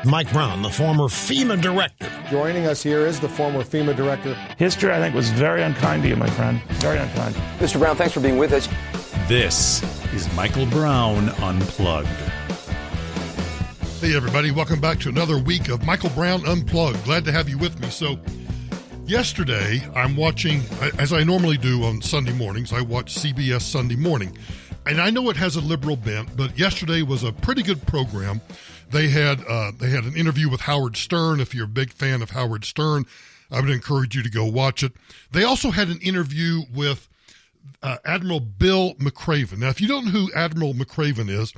Mike Brown, the former FEMA director. Joining us here is the former FEMA director. History, I think, was very unkind to you, my friend. Very unkind. Mr. Brown, thanks for being with us. This is Michael Brown Unplugged. Hey, everybody. Welcome back to another week of Michael Brown Unplugged. Glad to have you with me. So, yesterday, I'm watching, as I normally do on Sunday mornings, I watch CBS Sunday Morning. And I know it has a liberal bent, but yesterday was a pretty good program. They had an interview with Howard Stern. If you're a big fan of Howard Stern, I would encourage you to go watch it. They also had an interview with Admiral Bill McCraven. Now, if you don't know who Admiral McCraven is,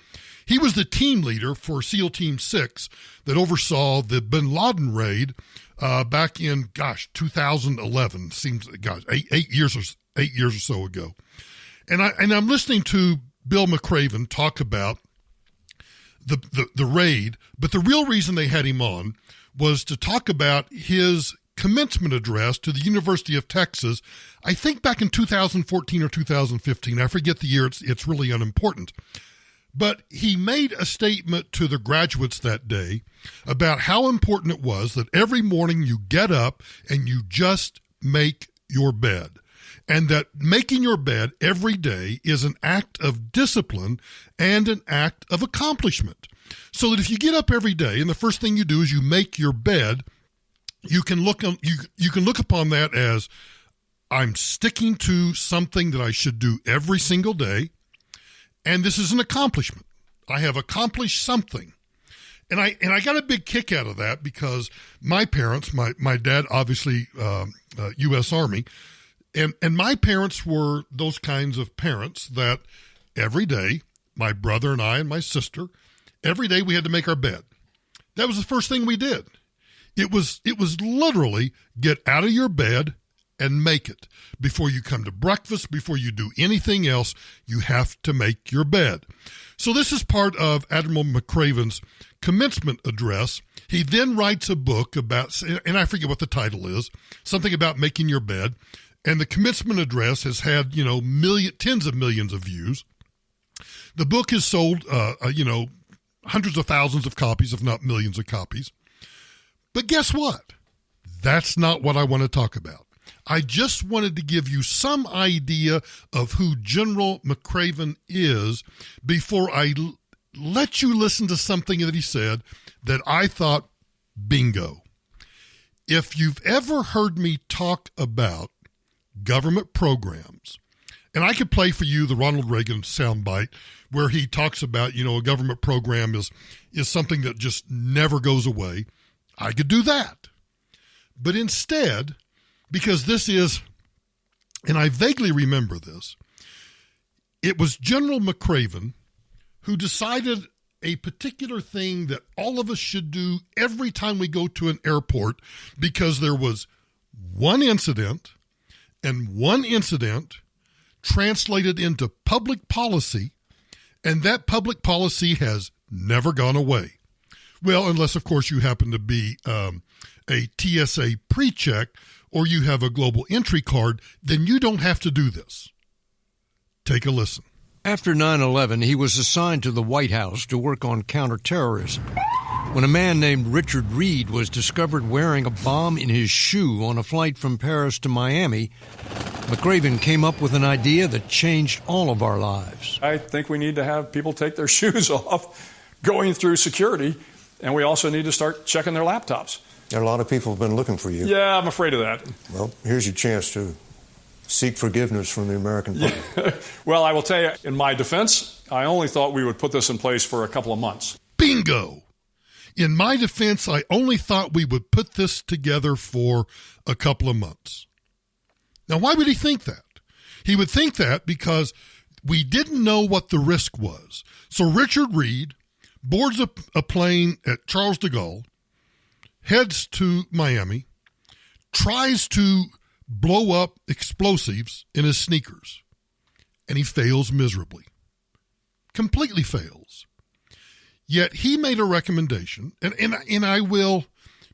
he was the team leader for SEAL Team 6 that oversaw the bin Laden raid back in, 2011. Seems, 8 years or so ago. And I'm listening to Bill McCraven talk about the raid, but the real reason they had him on was to talk about his commencement address to the University of Texas, I think back in 2014 or 2015. I forget the year. It's really unimportant. But he made a statement to the graduates that day about how important it was that every morning you get up and you just make your bed. And that making your bed every day is an act of discipline and an act of accomplishment. So that if you get up every day and the first thing you do is you make your bed, you can look upon that as, I'm sticking to something that I should do every single day, and this is an accomplishment. I have accomplished something. And I got a big kick out of that because my parents, my dad obviously U.S. Army, and my parents were those kinds of parents that every day, my brother and I and my sister, every day we had to make our bed. That was the first thing we did. It was literally get out of your bed and make it. Before you come to breakfast, before you do anything else, you have to make your bed. So this is part of Admiral McCraven's commencement address. He then writes a book about, and I forget what the title is, something about making your bed. And the commencement address has had, tens of millions of views. The book has sold, hundreds of thousands of copies, if not millions of copies. But guess what? That's not what I want to talk about. I just wanted to give you some idea of who General McCraven is before I let you listen to something that he said that I thought, bingo. If you've ever heard me talk about government programs, and I could play for you the Ronald Reagan soundbite where he talks about, a government program is something that just never goes away. I could do that. But instead, because this is, and I vaguely remember this, it was General McCraven who decided a particular thing that all of us should do every time we go to an airport because there was one incident, and one incident translated into public policy, and that public policy has never gone away. Well, unless, of course, you happen to be a TSA pre-check or you have a global entry card, then you don't have to do this. Take a listen. After 9/11, he was assigned to the White House to work on counterterrorism. When a man named Richard Reed was discovered wearing a bomb in his shoe on a flight from Paris to Miami, McCraven came up with an idea that changed all of our lives. I think we need to have people take their shoes off going through security, and we also need to start checking their laptops. A lot of people have been looking for you. Yeah, I'm afraid of that. Well, here's your chance to seek forgiveness from the American public. Yeah. Well, I will tell you, in my defense, I only thought we would put this in place for a couple of months. Bingo! In my defense, I only thought we would put this together for a couple of months. Now, why would he think that? He would think that because we didn't know what the risk was. So Richard Reed boards a plane at Charles de Gaulle, heads to Miami, tries to blow up explosives in his sneakers, and he fails miserably. Completely fails. Yet he made a recommendation, and I will,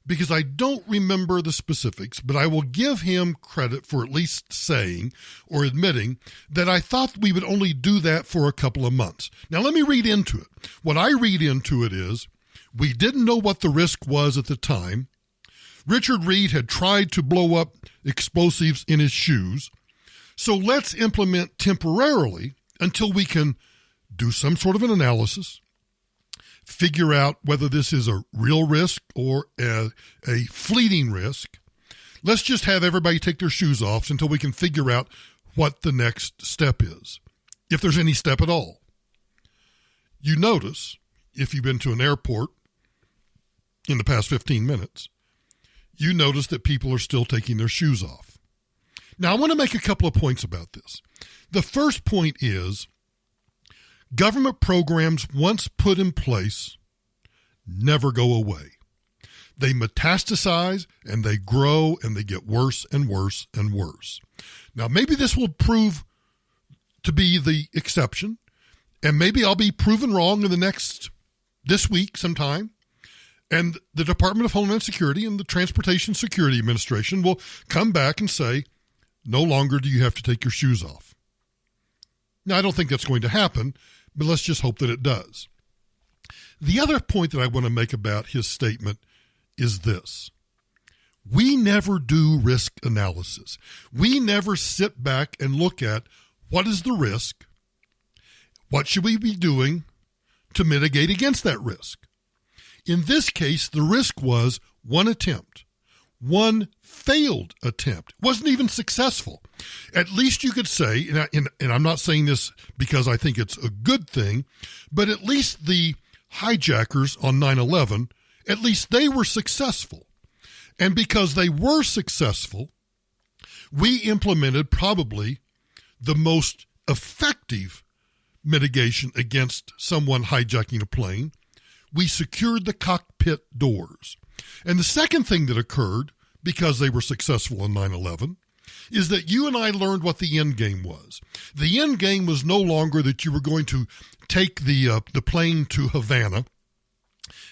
because I don't remember the specifics, but I will give him credit for at least saying or admitting that I thought we would only do that for a couple of months. Now, let me read into it. What I read into it is We didn't know what the risk was at the time. Richard Reed had tried to blow up explosives in his shoes. So let's implement temporarily until we can do some sort of an analysis, figure out whether this is a real risk or a fleeting risk. Let's just have everybody take their shoes off until we can figure out what the next step is, if there's any step at all. You notice, if you've been to an airport in the past 15 minutes, you notice that people are still taking their shoes off. Now, I want to make a couple of points about this. The first point is government programs, once put in place, never go away. They metastasize and they grow and they get worse and worse and worse. Now, maybe this will prove to be the exception, and maybe I'll be proven wrong in this week sometime, and the Department of Homeland Security and the Transportation Security Administration will come back and say, no longer do you have to take your shoes off. Now, I don't think that's going to happen, but let's just hope that it does. The other point that I want to make about his statement is this. We never do risk analysis. We never sit back and look at what is the risk, what should we be doing to mitigate against that risk. In this case, the risk was one attempt, one failed attempt. It wasn't even successful. At least you could say, and I'm not saying this because I think it's a good thing, but at least the hijackers on 9/11, at least they were successful. And because they were successful, we implemented probably the most effective mitigation against someone hijacking a plane. We secured the cockpit doors. And the second thing that occurred, because they were successful in 9/11, is that you and I learned what the end game was. The end game was no longer that you were going to take the plane to Havana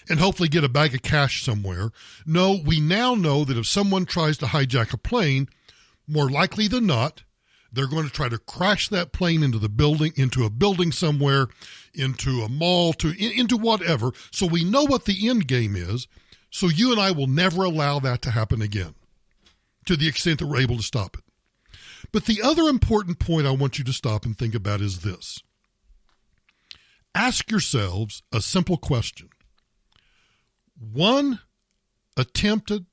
and hopefully get a bag of cash somewhere. No, we now know that if someone tries to hijack a plane, more likely than not, they're going to try to crash that plane into a building somewhere, into a mall, into whatever. So we know what the end game is. So you and I will never allow that to happen again, to the extent that we're able to stop it. But the other important point I want you to stop and think about is this. Ask yourselves a simple question. One attempted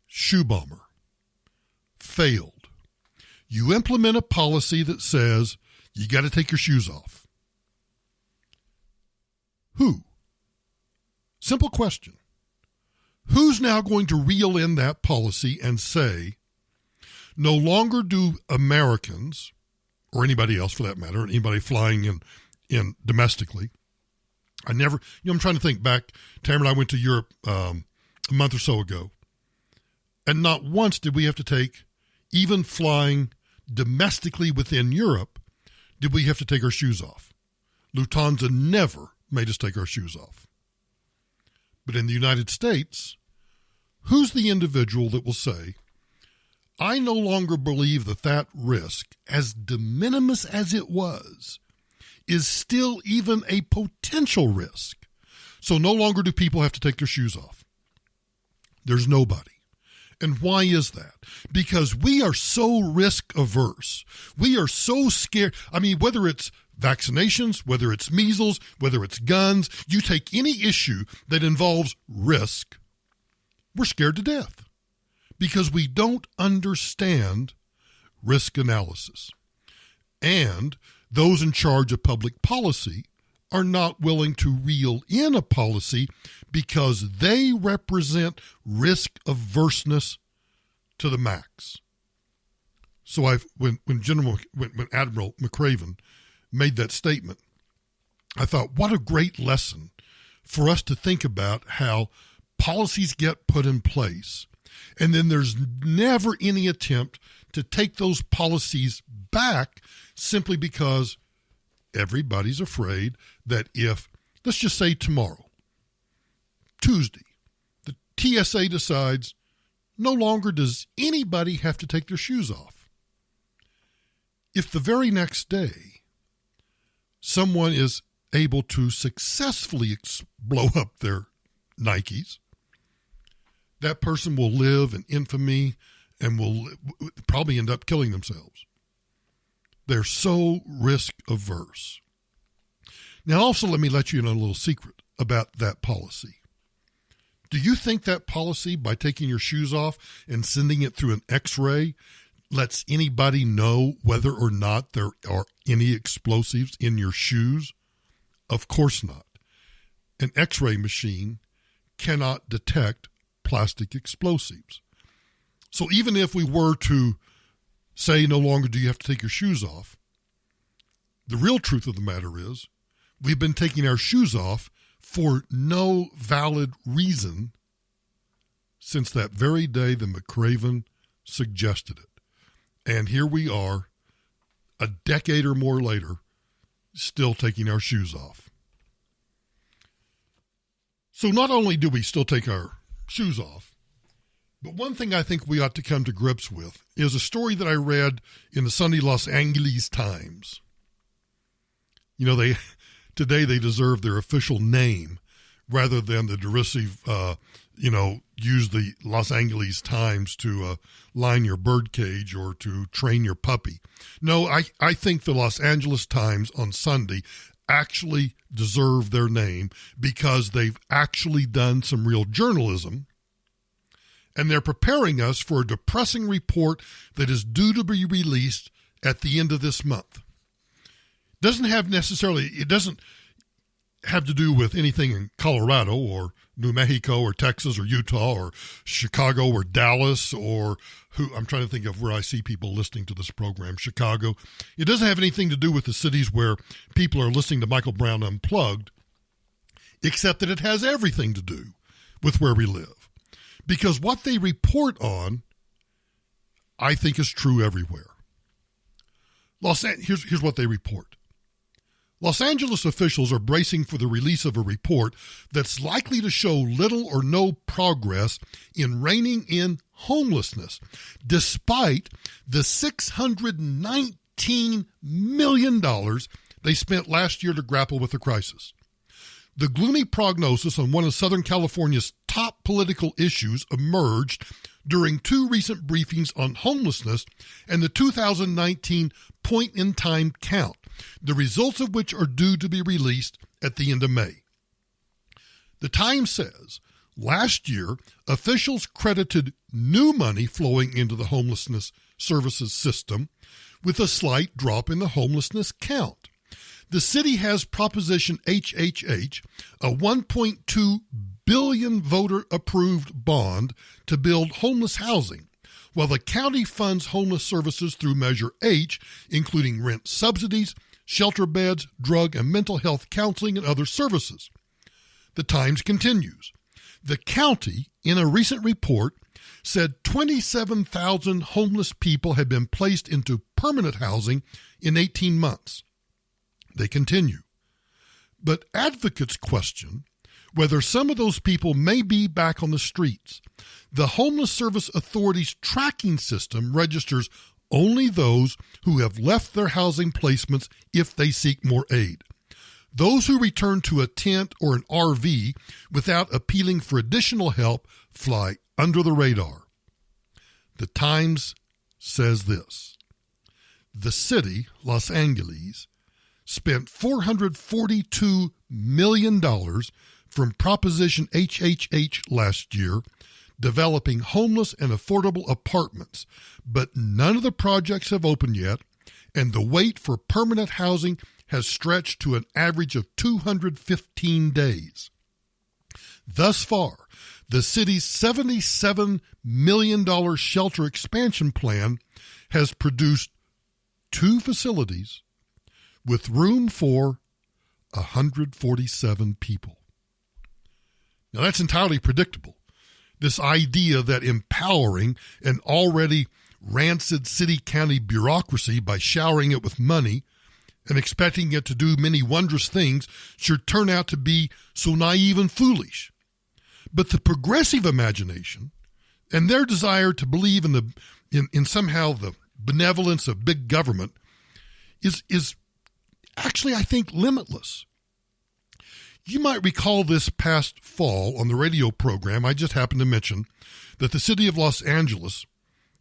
shoe bomber failed. You implement a policy that says you got to take your shoes off. Who? Simple question. Who's now going to reel in that policy and say, no longer do Americans, or anybody else for that matter, anybody flying in domestically, I'm trying to think back. Tamara and I went to Europe a month or so ago, and not once did we have to take, even flying domestically within Europe, did we have to take our shoes off. Lufthansa never made us take our shoes off. But in the United States, who's the individual that will say, I no longer believe that risk, as de minimis as it was, is still even a potential risk. So no longer do people have to take their shoes off. There's nobody. And why is that? Because we are so risk averse. We are so scared. I mean, whether it's vaccinations, whether it's measles, whether it's guns, you take any issue that involves risk, we're scared to death because we don't understand risk analysis. And those in charge of public policy are not willing to reel in a policy because they represent risk averseness to the max. So when Admiral McCraven made that statement, I thought, what a great lesson for us to think about how policies get put in place, and then there's never any attempt to take those policies back simply because everybody's afraid that if, let's just say tomorrow, Tuesday, the TSA decides no longer does anybody have to take their shoes off. If the very next day someone is able to successfully blow up their Nikes, that person will live in infamy and will probably end up killing themselves. They're so risk averse. Now, also, let me let you in on a little secret about that policy. Do you think that policy, by taking your shoes off and sending it through an X-ray, lets anybody know whether or not there are any explosives in your shoes? Of course not. An X-ray machine cannot detect plastic explosives. So even if we were to say no longer do you have to take your shoes off, the real truth of the matter is we've been taking our shoes off for no valid reason since that very day that McCraven suggested it. And here we are, a decade or more later, still taking our shoes off. So not only do we still take our shoes off, but one thing I think we ought to come to grips with is a story that I read in the Sunday Los Angeles Times. You know, today they deserve their official name rather than the derisive, use the Los Angeles Times to line your birdcage or to train your puppy. No, I think the Los Angeles Times on Sunday actually deserve their name because they've actually done some real journalism, and they're preparing us for a depressing report that is due to be released at the end of this month. It doesn't have to do with anything in Colorado or New Mexico or Texas or Utah or Chicago or Dallas or I'm trying to think of where I see people listening to this program, Chicago. It doesn't have anything to do with the cities where people are listening to Michael Brown Unplugged, except that it has everything to do with where we live. Because what they report on, I think, is true everywhere. Here's what they report. Los Angeles officials are bracing for the release of a report that's likely to show little or no progress in reining in homelessness, despite the $619 million they spent last year to grapple with the crisis. The gloomy prognosis on one of Southern California's top political issues emerged during two recent briefings on homelessness and the 2019 point-in-time count, the results of which are due to be released at the end of May. The Times says, last year, officials credited new money flowing into the homelessness services system with a slight drop in the homelessness count. The city has Proposition HHH, a $1.2 billion voter-approved bond to build homeless housing, while the county funds homeless services through Measure H, including rent subsidies, shelter beds, drug and mental health counseling, and other services. The Times continues. The county, in a recent report, said 27,000 homeless people had been placed into permanent housing in 18 months. They continue. But advocates question whether some of those people may be back on the streets. The Homeless Service Authority's tracking system registers only those who have left their housing placements if they seek more aid. Those who return to a tent or an RV without appealing for additional help fly under the radar. The Times says this. The city, Los Angeles, spent $442 million from Proposition HHH last year developing homeless and affordable apartments, but none of the projects have opened yet, and the wait for permanent housing has stretched to an average of 215 days. Thus far, the city's $77 million shelter expansion plan has produced 2 facilities with room for 147 people. Now, that's entirely predictable. This idea that empowering an already rancid city-county bureaucracy by showering it with money and expecting it to do many wondrous things should turn out to be so naive and foolish. But the progressive imagination and their desire to believe in somehow the benevolence of big government is actually, I think, limitless. You might recall this past fall on the radio program, I just happened to mention that the city of Los Angeles,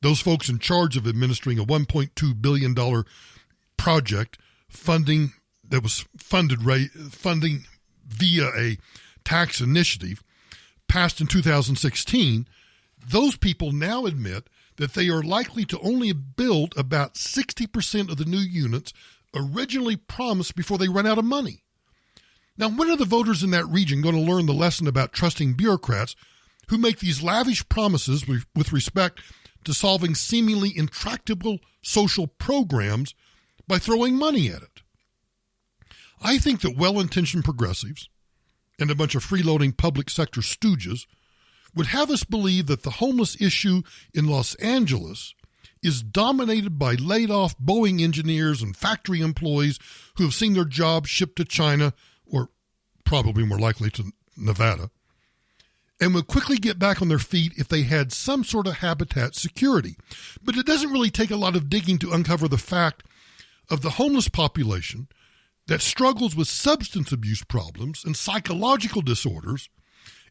those folks in charge of administering a $1.2 billion project funding via a tax initiative passed in 2016, those people now admit that they are likely to only build about 60% of the new units originally promised before they run out of money. Now, when are the voters in that region going to learn the lesson about trusting bureaucrats who make these lavish promises with respect to solving seemingly intractable social programs by throwing money at it? I think that well-intentioned progressives and a bunch of freeloading public sector stooges would have us believe that the homeless issue in Los Angeles is dominated by laid-off Boeing engineers and factory employees who have seen their jobs shipped to China, or probably more likely to Nevada, and would quickly get back on their feet if they had some sort of habitat security. But it doesn't really take a lot of digging to uncover the fact of the homeless population that struggles with substance abuse problems and psychological disorders,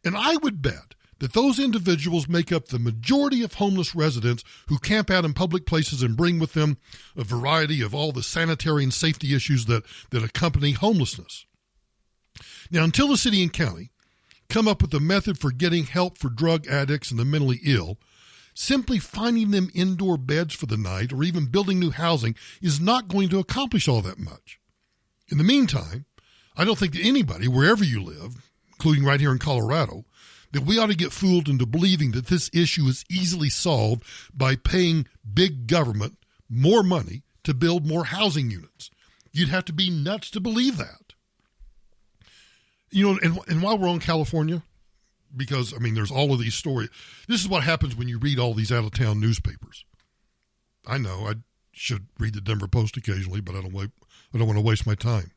and I would bet that those individuals make up the majority of homeless residents who camp out in public places and bring with them a variety of all the sanitary and safety issues that accompany homelessness. Now, until the city and county come up with a method for getting help for drug addicts and the mentally ill, simply finding them indoor beds for the night or even building new housing is not going to accomplish all that much. In the meantime, I don't think that anybody, wherever you live, including right here in Colorado, that we ought to get fooled into believing that this issue is easily solved by paying big government more money to build more housing units. You'd have to be nuts to believe that. You know, and while we're on California, because, I mean, there's all of these stories. This is what happens when you read all these out-of-town newspapers. I know I should read the Denver Post occasionally, but I don't want to waste my time.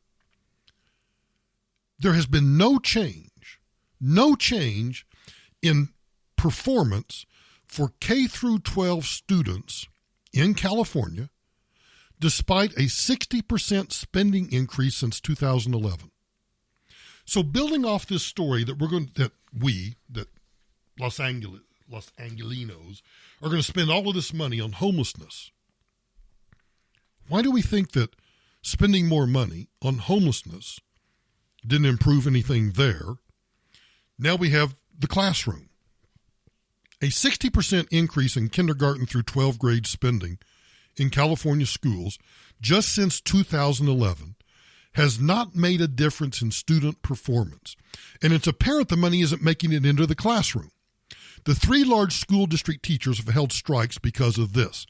There has been no change in performance for K through 12 students in California, despite a 60% spending increase since 2011. So building off this story that Los Angelinos are going to spend all of this money on homelessness, why do we think that spending more money on homelessness didn't improve anything there? Now we have the classroom. A 60% increase in kindergarten through 12th grade spending in California schools just since 2011 has not made a difference in student performance. And it's apparent the money isn't making it into the classroom. The 3 large school district teachers have held strikes because of this.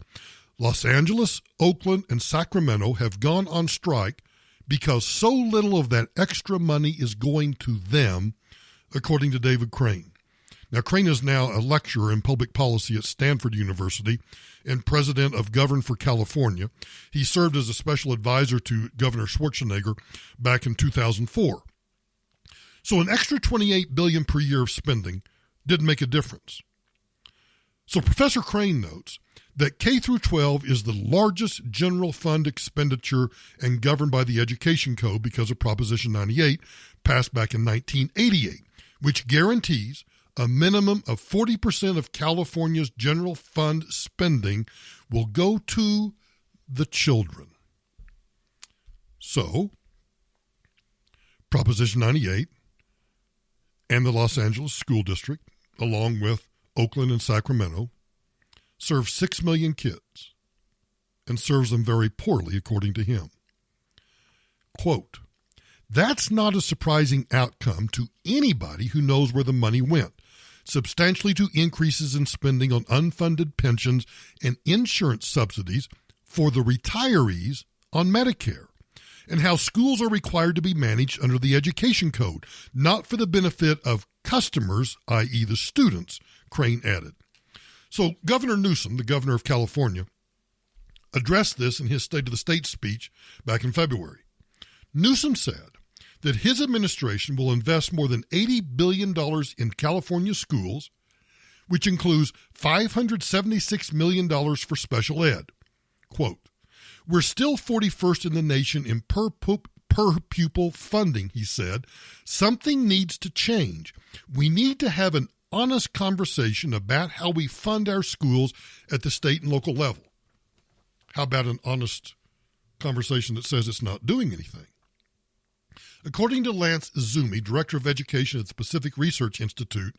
Los Angeles, Oakland, and Sacramento have gone on strike because so little of that extra money is going to them, according to David Crane. Now, Crane is now a lecturer in public policy at Stanford University and president of Govern for California. He served as a special advisor to Governor Schwarzenegger back in 2004. So an extra $28 billion per year of spending didn't make a difference. So Professor Crane notes that K through 12 is the largest general fund expenditure and governed by the Education Code because of Proposition 98, passed back in 1988, which guarantees a minimum of 40% of California's general fund spending will go to the children. So, Proposition 98 and the Los Angeles School District, along with Oakland and Sacramento, serve 6 million kids and serves them very poorly, according to him. Quote, "That's not a surprising outcome to anybody who knows where the money went, substantially to increases in spending on unfunded pensions and insurance subsidies for the retirees on Medicare, and how schools are required to be managed under the Education Code, not for the benefit of customers, i.e. the students," Crane added. So Governor Newsom, the governor of California, addressed this in his State of the State speech back in February. Newsom said that his administration will invest more than $80 billion in California schools, which includes $576 million for special ed. Quote, "We're still 41st in the nation in per per pupil funding, he said. Something needs to change. We need to have an honest conversation about how we fund our schools at the state and local level. How about an honest conversation that says it's not doing anything? According to Lance Izumi, Director of Education at the Pacific Research Institute,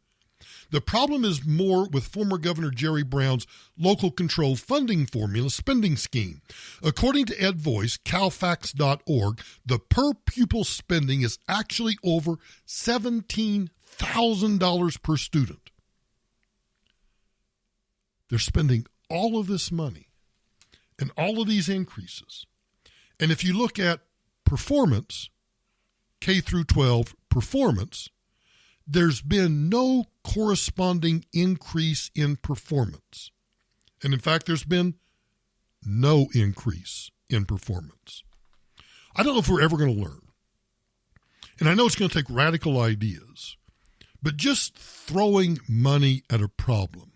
the problem is more with former Governor Jerry Brown's local control funding formula spending scheme. According to EdVoice, calfax.org, the per pupil spending is actually over $17,000 per student. They're spending all of this money and all of these increases. And if you look at performance, K through 12 performance, there's been no corresponding increase in performance. And in fact, there's been no increase in performance. I don't know if we're ever going to learn. And I know it's going to take radical ideas, but just throwing money at a problem,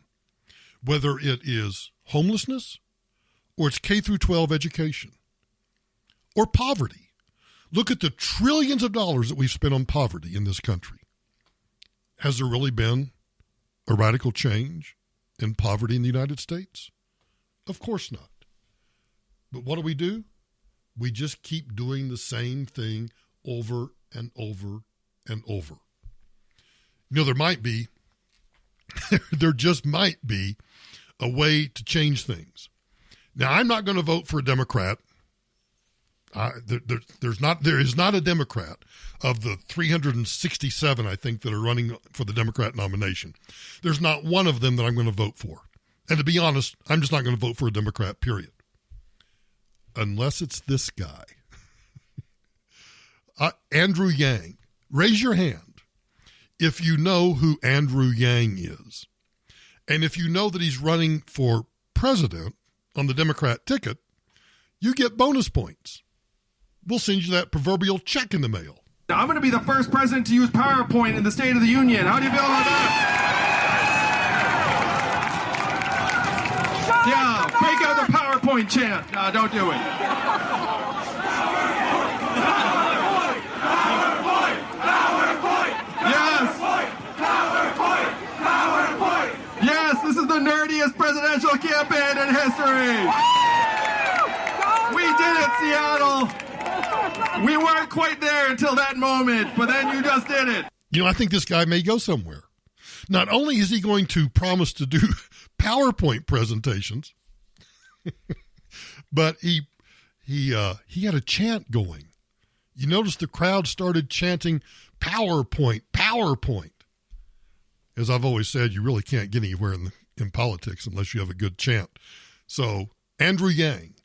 whether it is homelessness or it's K through 12 education or poverty. Look at the trillions of dollars that we've spent on poverty in this country. Has there really been a radical change in poverty in the United States? Of course not. But what do? We just keep doing the same thing over and over and over. You know, there just might be a way to change things. Now, I'm not going to vote for a Democrat. There is not a Democrat of the 367, I think, that are running for the Democrat nomination. There's not one of them that I'm going to vote for. And to be honest, I'm just not going to vote for a Democrat, period. Unless it's this guy. Andrew Yang. Raise your hand if you know who Andrew Yang is. And if you know that he's running for president on the Democrat ticket, you get bonus points. We'll send you that proverbial check in the mail. I'm going to be the first president to use PowerPoint in the State of the Union. How do you feel about that? Yeah, break out the PowerPoint chant. No, don't do it. Yes. Yes, this is the nerdiest presidential campaign in history. We did it, Seattle. We weren't quite there until that moment, but then you just did it. You know, I think this guy may go somewhere. Not only is he going to promise to do PowerPoint presentations, but he had a chant going. You notice the crowd started chanting PowerPoint, PowerPoint. As I've always said, you really can't get anywhere in politics unless you have a good chant. So, Andrew Yang,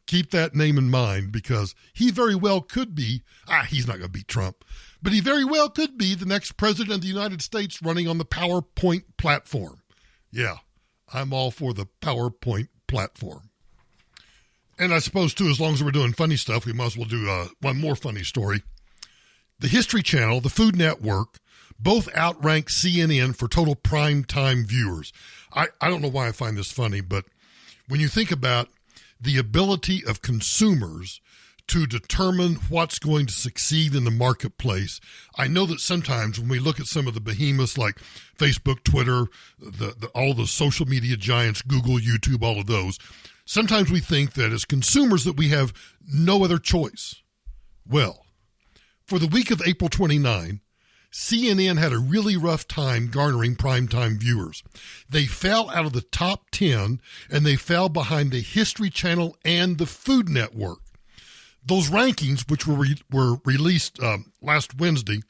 keep that name in mind because he very well could be, he's not going to beat Trump, but he very well could be the next president of the United States running on the PowerPoint platform. Yeah, I'm all for the PowerPoint platform. And I suppose, too, as long as we're doing funny stuff, we might as well do one more funny story. The History Channel, the Food Network, both outrank CNN for total primetime viewers. I don't know why I find this funny, but when you think about the ability of consumers to determine what's going to succeed in the marketplace, I know that sometimes when we look at some of the behemoths like Facebook, Twitter, all the social media giants, Google, YouTube, all of those, sometimes we think that as consumers that we have no other choice. Well, for the week of April 29, CNN had a really rough time garnering primetime viewers. They fell out of the top 10, and they fell behind the History Channel and the Food Network. Those rankings, which were released last Wednesday,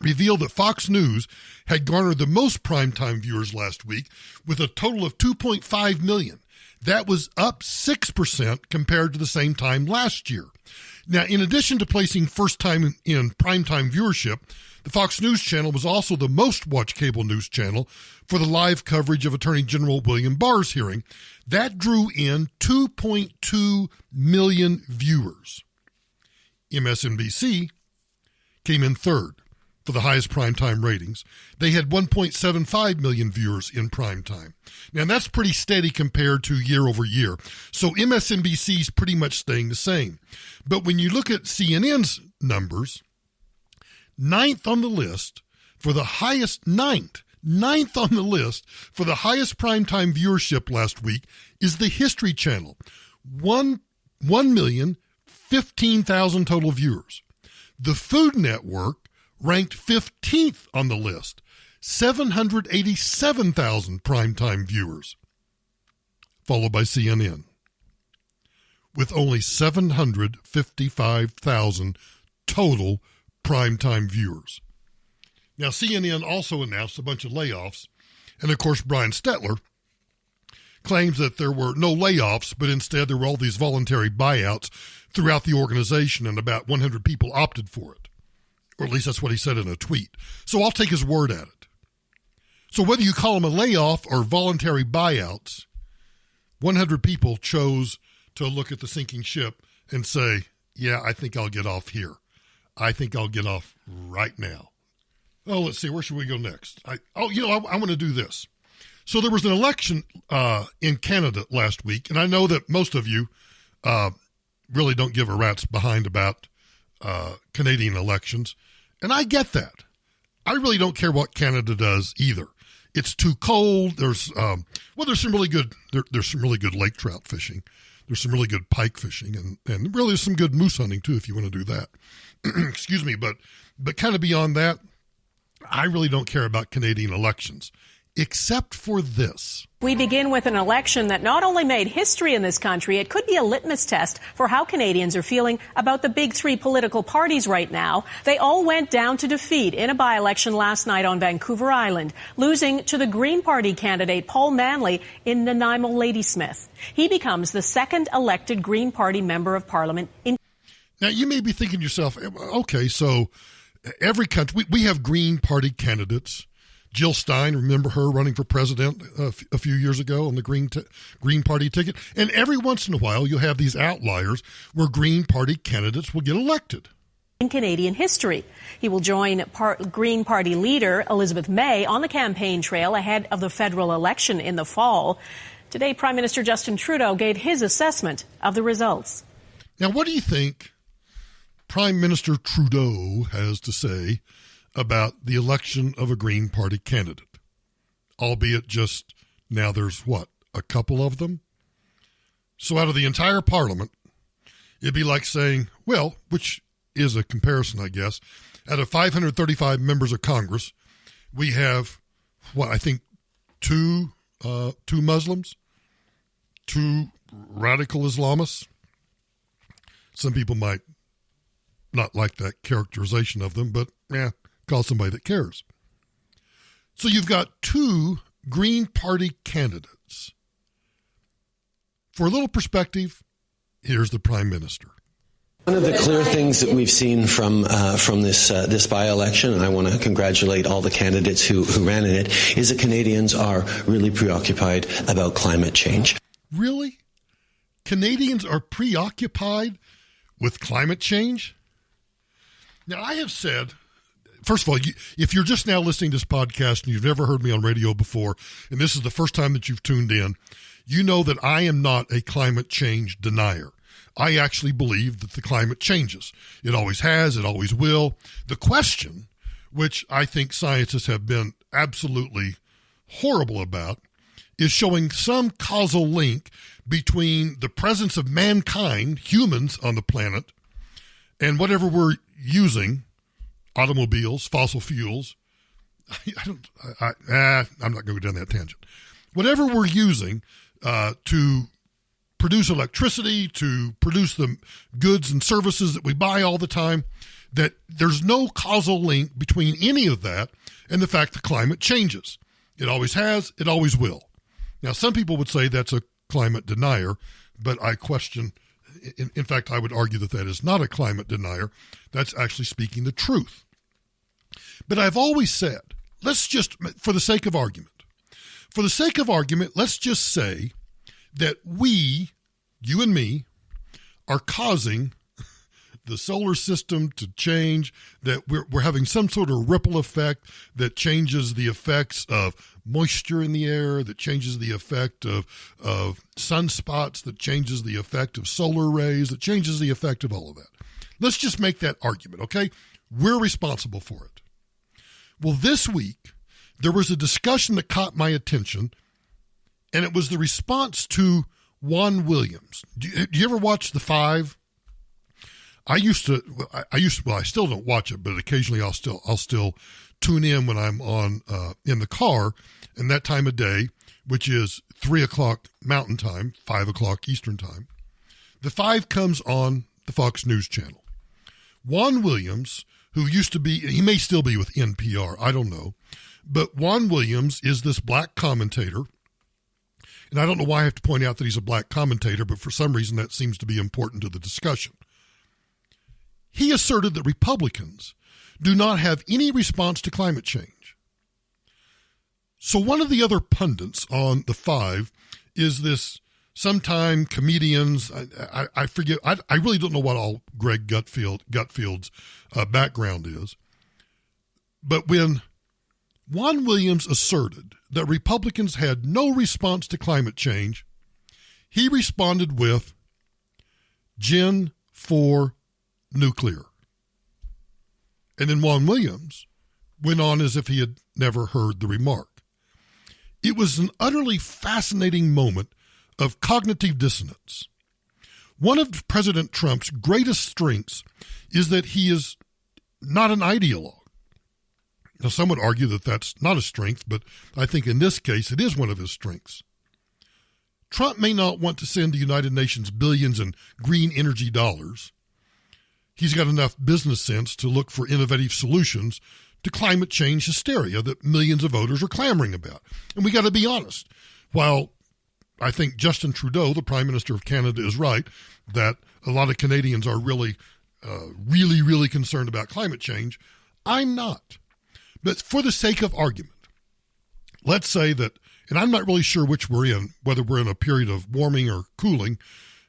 revealed that Fox News had garnered the most primetime viewers last week with a total of 2.5 million. That was up 6% compared to the same time last year. Now, in addition to placing first time in primetime viewership, the Fox News Channel was also the most watched cable news channel for the live coverage of Attorney General Bill Barr's hearing. That drew in 2.2 million viewers. MSNBC came in third for the highest primetime ratings. They had 1.75 million viewers in primetime. Now, that's pretty steady compared to year over year. So MSNBC's pretty much staying the same. But when you look at CNN's numbers, ninth on the list for the highest primetime viewership last week is the History Channel. 1,015,000 total viewers. The Food Network ranked 15th on the list, 787,000 primetime viewers, followed by CNN, with only 755,000 total primetime viewers. Now, CNN also announced a bunch of layoffs, and of course, Brian Stetler claims that there were no layoffs, but instead there were all these voluntary buyouts throughout the organization, and about 100 people opted for it. Or at least that's what he said in a tweet. So I'll take his word at it. So whether you call them a layoff or voluntary buyouts, 100 people chose to look at the sinking ship and say, yeah, I think I'll get off here. I think I'll get off right now. Oh, let's see. Where should we go next? I want to do this. So there was an election in Canada last week, and I know that most of you really don't give a rat's behind about Canadian elections, and I get that. I really don't care what Canada does either. It's too cold. There's some really good there's some really good lake trout fishing. There's some really good pike fishing, and really some good moose hunting too if you want to do that. Excuse me, but kind of beyond that, I really don't care about Canadian elections, except for this. We begin with an election that not only made history in this country, it could be a litmus test for how Canadians are feeling about the big three political parties right now. They all went down to defeat in a by-election last night on Vancouver Island, losing to the Green Party candidate Paul Manley in Nanaimo Ladysmith. He becomes the second elected Green Party member of Parliament in... Now, you may be thinking to yourself, okay, so every country, we have Green Party candidates. Jill Stein, remember her running for president a few years ago on the Green Party ticket? And every once in a while, you'll have these outliers where Green Party candidates will get elected. In Canadian history. He will join Green Party leader Elizabeth May on the campaign trail ahead of the federal election in the fall. Today, Prime Minister Justin Trudeau gave his assessment of the results. Now, what do you think Prime Minister Trudeau has to say about the election of a Green Party candidate? Albeit just now there's a couple of them? So out of the entire Parliament, it'd be like saying, well, which is a comparison, I guess, out of 535 members of Congress, we have, I think two Muslims, two radical Islamists. Some people might not like that characterization of them, but call somebody that cares. So you've got two Green Party candidates. For a little perspective, here's the Prime Minister. One of the clear things that we've seen from this by-election, and I want to congratulate all the candidates who ran in it, is that Canadians are really preoccupied about climate change. Really? Canadians are preoccupied with climate change? Now, I have said, first of all, if you're just now listening to this podcast and you've never heard me on radio before, and this is the first time that you've tuned in, you know that I am not a climate change denier. I actually believe that the climate changes. It always has, it always will. The question, which I think scientists have been absolutely horrible about, is showing some causal link between the presence of mankind, humans on the planet, and whatever we're using, automobiles, fossil fuels. I'm not going to go down that tangent. Whatever we're using to produce electricity, to produce the goods and services that we buy all the time, that there's no causal link between any of that and the fact that climate changes. It always has, it always will. Now, some people would say that's a climate denier, but I question. In fact, I would argue that is not a climate denier. That's actually speaking the truth. But I've always said, let's just, for the sake of argument, let's just say that we, you and me, are causing the solar system to change, that we're having some sort of ripple effect that changes the effects of moisture in the air, that changes the effect of sunspots, that changes the effect of solar rays, that changes the effect of all of that. Let's just make that argument, okay? We're responsible for it. Well, this week, there was a discussion that caught my attention, and it was the response to Juan Williams. Do you ever watch The Five? I still don't watch it, but occasionally I'll still tune in when I'm on in the car, and that time of day, which is 3 o'clock Mountain Time, 5 o'clock Eastern Time. The Five comes on the Fox News Channel. Juan Williams, who used to be, he may still be with NPR, I don't know, but Juan Williams is this black commentator. And I don't know why I have to point out that he's a black commentator, but for some reason that seems to be important to the discussion. He asserted that Republicans do not have any response to climate change. So one of the other pundits on The Five is this sometime comedians, I forget, I really don't know what all Greg Gutfield's background is. But when Juan Williams asserted that Republicans had no response to climate change, he responded with Gen 4 nuclear. And then Juan Williams went on as if he had never heard the remark. It was an utterly fascinating moment of cognitive dissonance. One of President Trump's greatest strengths is that he is not an ideologue. Now, some would argue that that's not a strength, but I think in this case it is one of his strengths. Trump may not want to send the United Nations billions in green energy dollars. He's got enough business sense to look for innovative solutions to climate change hysteria that millions of voters are clamoring about. And we got to be honest. While I think Justin Trudeau, the Prime Minister of Canada, is right that a lot of Canadians are really concerned about climate change, I'm not. But for the sake of argument, let's say that, and I'm not really sure which we're in, whether we're in a period of warming or cooling,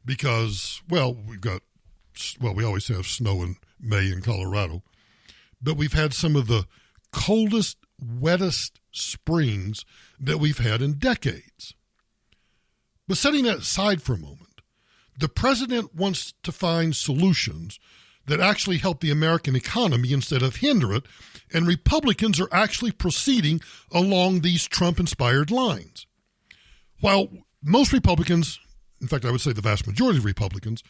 because, we always have snow in May in Colorado, but we've had some of the coldest, wettest springs that we've had in decades. But setting that aside for a moment, the president wants to find solutions that actually help the American economy instead of hinder it, and Republicans are actually proceeding along these Trump-inspired lines. While most Republicans, in fact, I would say the vast majority of Republicans,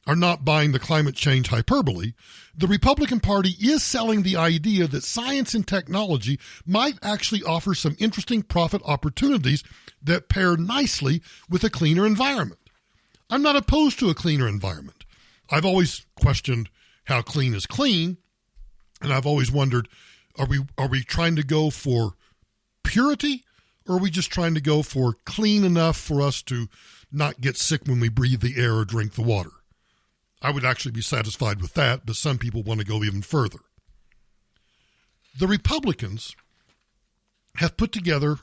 are not buying the climate change hyperbole, the Republican Party is selling the idea that science and technology might actually offer some interesting profit opportunities that pair nicely with a cleaner environment. I'm not opposed to a cleaner environment. I've always questioned how clean is clean, and I've always wondered, are we trying to go for purity, or are we just trying to go for clean enough for us to not get sick when we breathe the air or drink the water? I would actually be satisfied with that, but some people want to go even further. The Republicans have put together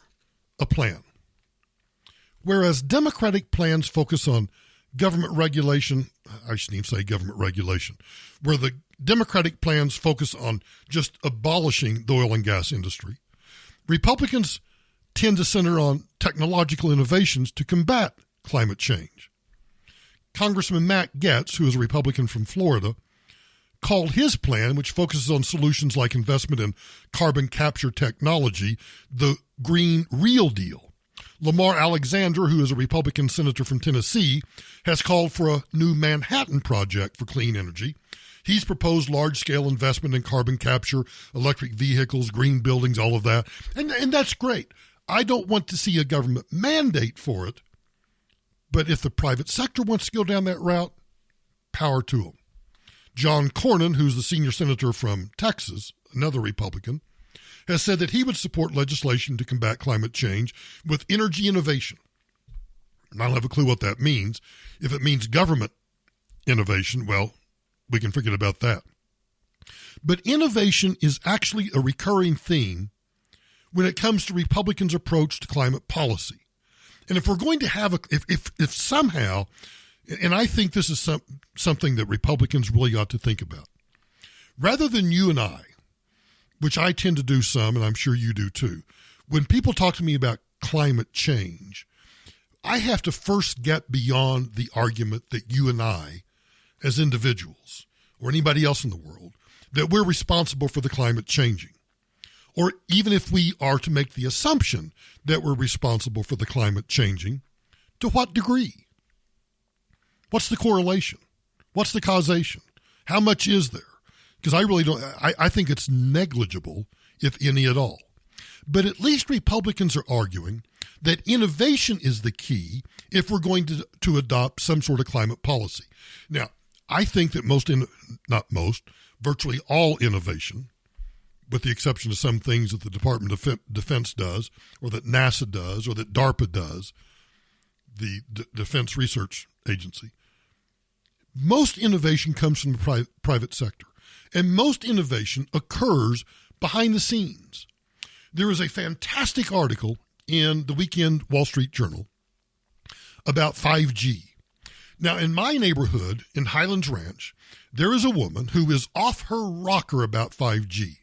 a plan. Whereas Democratic plans focus on government regulation, I shouldn't even say government regulation, where the Democratic plans focus on just abolishing the oil and gas industry, Republicans tend to center on technological innovations to combat climate change. Congressman Matt Gaetz, who is a Republican from Florida, called his plan, which focuses on solutions like investment in carbon capture technology, the Green Real Deal. Lamar Alexander, who is a Republican senator from Tennessee, has called for a new Manhattan Project for clean energy. He's proposed large-scale investment in carbon capture, electric vehicles, green buildings, all of that. And that's great. I don't want to see a government mandate for it, but if the private sector wants to go down that route, power to them. John Cornyn, who's the senior senator from Texas, another Republican, has said that he would support legislation to combat climate change with energy innovation. And I don't have a clue what that means. If it means government innovation, well, we can forget about that. But innovation is actually a recurring theme when it comes to Republicans' approach to climate policy. And if we're going to have if somehow And I think this is something that Republicans really ought to think about. Rather than you and I, which I tend to do some, and I'm sure you do too, when people talk to me about climate change, I have to first get beyond the argument that you and I, as individuals, or anybody else in the world, that we're responsible for the climate changing. Or even if we are to make the assumption that we're responsible for the climate changing, to what degree? What's the correlation? What's the causation? How much is there? Because I really don't, I think it's negligible, if any at all. But at least Republicans are arguing that innovation is the key if we're going to adopt some sort of climate policy. Now, I think that virtually all innovation, with the exception of some things that the Department of Defense does, or that NASA does, or that DARPA does, the Defense Research Agency, most innovation comes from the private sector. And most innovation occurs behind the scenes. There is a fantastic article in the weekend Wall Street Journal about 5G. Now, in my neighborhood in Highlands Ranch, there is a woman who is off her rocker about 5G.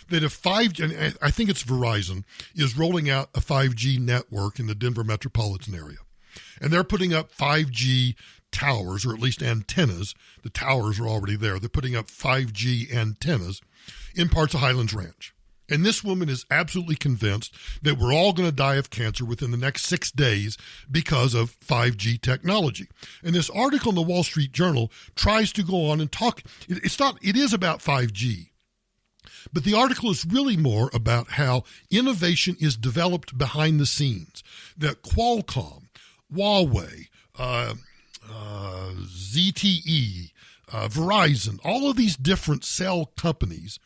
That if 5G, and I think it's Verizon, is rolling out a 5G network in the Denver metropolitan area. And they're putting up 5G towers, or at least antennas. The towers are already there. They're putting up 5G antennas in parts of Highlands Ranch. And this woman is absolutely convinced that we're all going to die of cancer within the next 6 days because of 5G technology. And this article in the Wall Street Journal tries to go on and talk. It is about 5G. But the article is really more about how innovation is developed behind the scenes. That Qualcomm, Huawei, ZTE, Verizon, all of these different cell companies.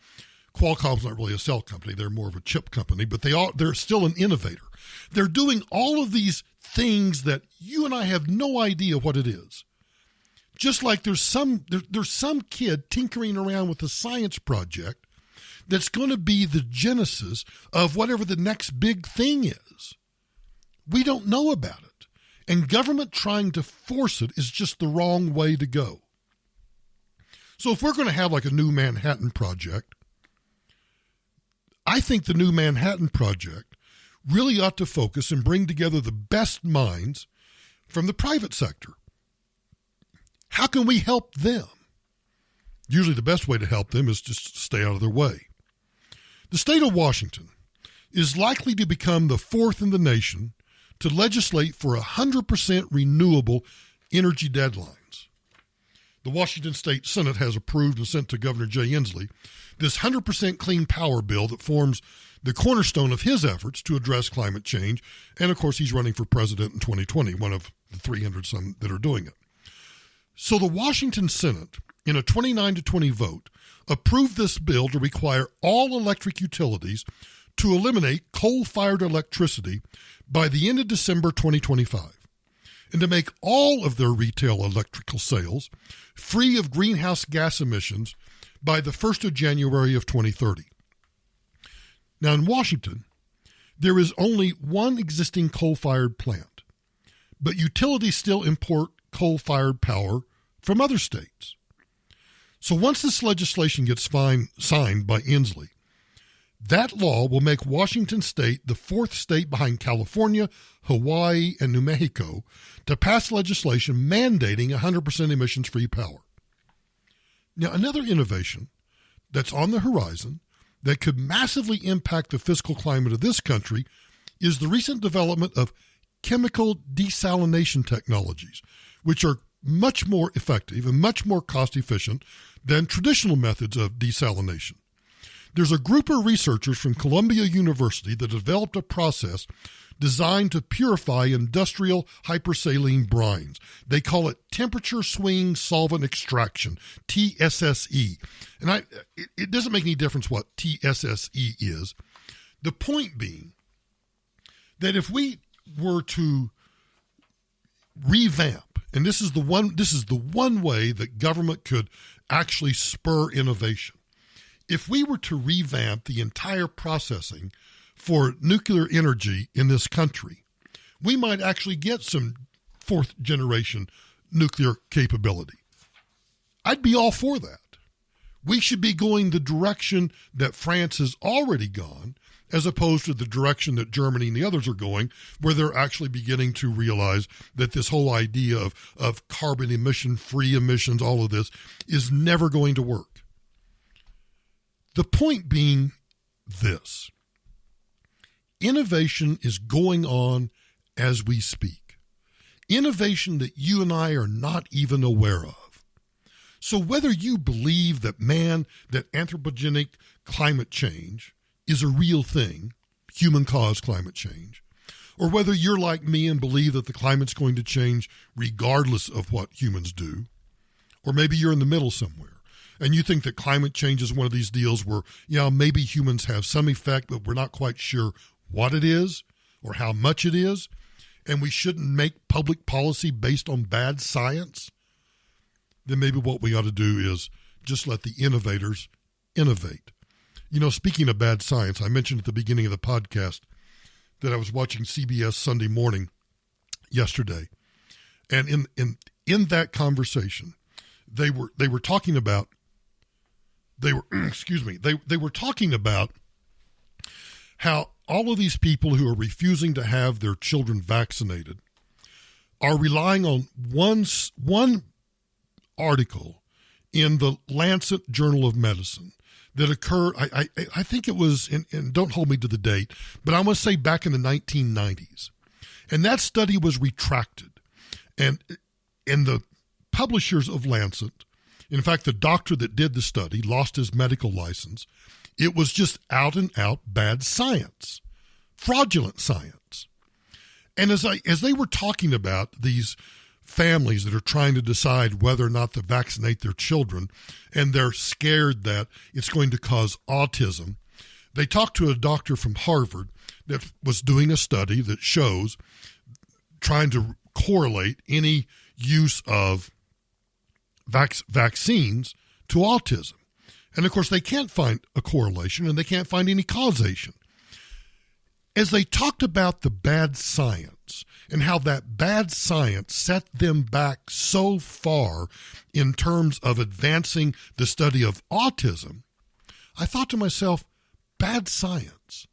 Qualcomm's not really a cell company. They're more of a chip company, but they're still an innovator. They're doing all of these things that you and I have no idea what it is. Just like there's some kid tinkering around with a science project that's going to be the genesis of whatever the next big thing is. We don't know about it. And government trying to force it is just the wrong way to go. So if we're going to have like a new Manhattan Project, I think the new Manhattan Project really ought to focus and bring together the best minds from the private sector. How can we help them? Usually the best way to help them is just to stay out of their way. The state of Washington is likely to become the fourth in the nation to legislate for 100% renewable energy deadlines. The Washington State Senate has approved and sent to Governor Jay Inslee this 100% clean power bill that forms the cornerstone of his efforts to address climate change. And, of course, he's running for president in 2020, one of the 300-some that are doing it. So the Washington Senate, in a 29-20 vote, approved this bill to require all electric utilities to eliminate coal-fired electricity by the end of December 2025, and to make all of their retail electrical sales free of greenhouse gas emissions by the 1st of January of 2030. Now in Washington, there is only one existing coal-fired plant, but utilities still import coal-fired power from other states. So once this legislation gets signed by Inslee, that law will make Washington State the fourth state behind California, Hawaii, and New Mexico to pass legislation mandating 100% emissions-free power. Now, another innovation that's on the horizon that could massively impact the fiscal climate of this country is the recent development of chemical desalination technologies, which are much more effective and much more cost-efficient than traditional methods of desalination. There's a group of researchers from Columbia University that developed a process designed to purify industrial hypersaline brines. They call it temperature swing solvent extraction, TSSE. And it doesn't make any difference what TSSE is. The point being that if we were to revamp, and this is the one way that government could actually spur innovation. If we were to revamp the entire processing for nuclear energy in this country, we might actually get some fourth generation nuclear capability. I'd be all for that. We should be going the direction that France has already gone, as opposed to the direction that Germany and the others are going, where they're actually beginning to realize that this whole idea of carbon emission, free emissions, all of this is never going to work. The point being this: innovation is going on as we speak. Innovation that you and I are not even aware of. So whether you believe that anthropogenic climate change is a real thing, human-caused climate change, or whether you're like me and believe that the climate's going to change regardless of what humans do, or maybe you're in the middle somewhere, and you think that climate change is one of these deals where, maybe humans have some effect, but we're not quite sure what it is or how much it is, and we shouldn't make public policy based on bad science, then maybe what we ought to do is just let the innovators innovate. Speaking of bad science, I mentioned at the beginning of the podcast that I was watching CBS Sunday Morning yesterday. And in that conversation, they were talking about how all of these people who are refusing to have their children vaccinated are relying on one article in the Lancet Journal of Medicine that occurred, I think it was, and don't hold me to the date, but I want to say back in the 1990s. And that study was retracted. And the publishers of Lancet, in fact, the doctor that did the study lost his medical license. It was just out and out bad science, fraudulent science. And as they were talking about these families that are trying to decide whether or not to vaccinate their children, and they're scared that it's going to cause autism, they talked to a doctor from Harvard that was doing a study that shows, trying to correlate any use of vaccines to autism. And of course, they can't find a correlation, and they can't find any causation. As they talked about the bad science and how that bad science set them back so far in terms of advancing the study of autism, I thought to myself, bad science.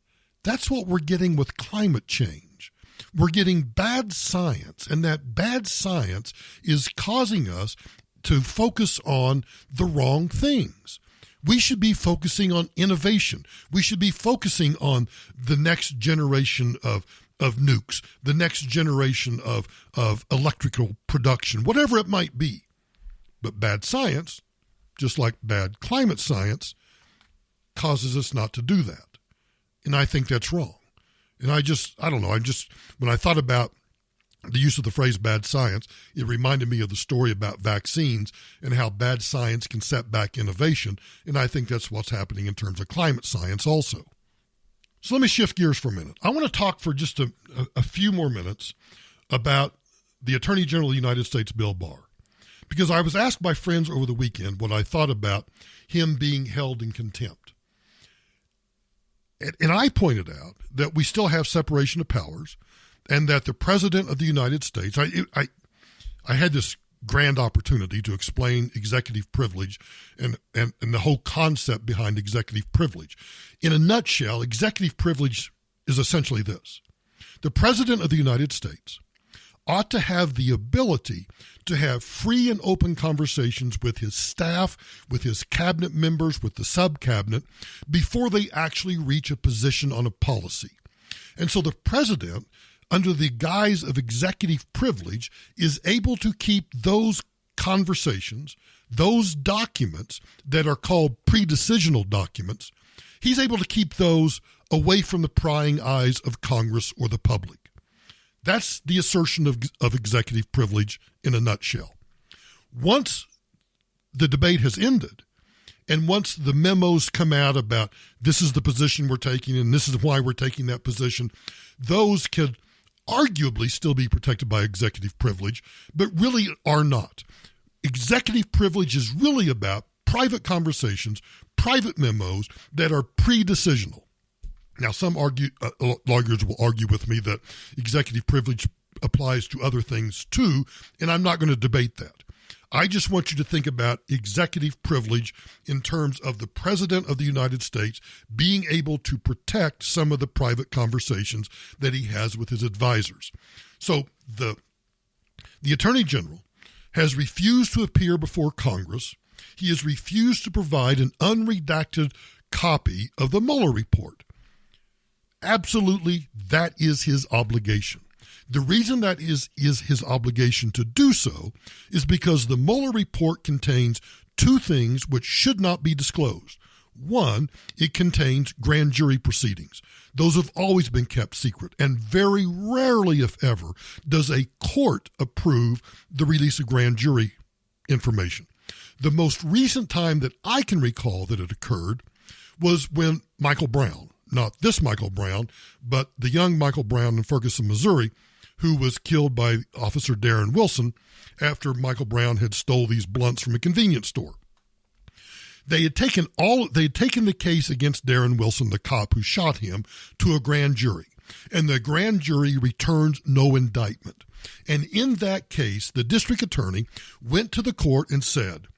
That's what we're getting with climate change. We're getting bad science, and that bad science is causing us to focus on the wrong things. We should be focusing on innovation. We should be focusing on the next generation of nukes, the next generation of electrical production, whatever it might be. But bad science, just like bad climate science, causes us not to do that. And I think that's wrong. And when I thought about the use of the phrase bad science, it reminded me of the story about vaccines and how bad science can set back innovation. And I think that's what's happening in terms of climate science also. So let me shift gears for a minute. I want to talk for just a few more minutes about the Attorney General of the United States, Bill Barr, because I was asked by friends over the weekend what I thought about him being held in contempt. And I pointed out that we still have separation of powers, and that the President of the United States, I had this grand opportunity to explain executive privilege and the whole concept behind executive privilege. In a nutshell, executive privilege is essentially this. The President of the United States ought to have the ability to have free and open conversations with his staff, with his cabinet members, with the sub-cabinet, before they actually reach a position on a policy. And so the President, under the guise of executive privilege, is able to keep those conversations, those documents that are called pre-decisional documents, he's able to keep those away from the prying eyes of Congress or the public. That's the assertion of executive privilege in a nutshell. Once the debate has ended, and once the memos come out about this is the position we're taking and this is why we're taking that position, those could arguably still be protected by executive privilege, but really are not. Executive privilege is really about private conversations, private memos that are pre-decisional. Now, some lawyers will argue with me that executive privilege applies to other things too, and I'm not going to debate that. I just want you to think about executive privilege in terms of the President of the United States being able to protect some of the private conversations that he has with his advisors. So the Attorney General has refused to appear before Congress. He has refused to provide an unredacted copy of the Mueller report. Absolutely, that is his obligation. The reason that is his obligation to do so is because the Mueller report contains two things which should not be disclosed. One, it contains grand jury proceedings. Those have always been kept secret, and very rarely, if ever, does a court approve the release of grand jury information. The most recent time that I can recall that it occurred was when Michael Brown, not this Michael Brown, but the young Michael Brown in Ferguson, Missouri, who was killed by Officer Darren Wilson after Michael Brown had stole these blunts from a convenience store. They had taken the case against Darren Wilson, the cop who shot him, to a grand jury, and the grand jury returned no indictment. And in that case, the district attorney went to the court and said,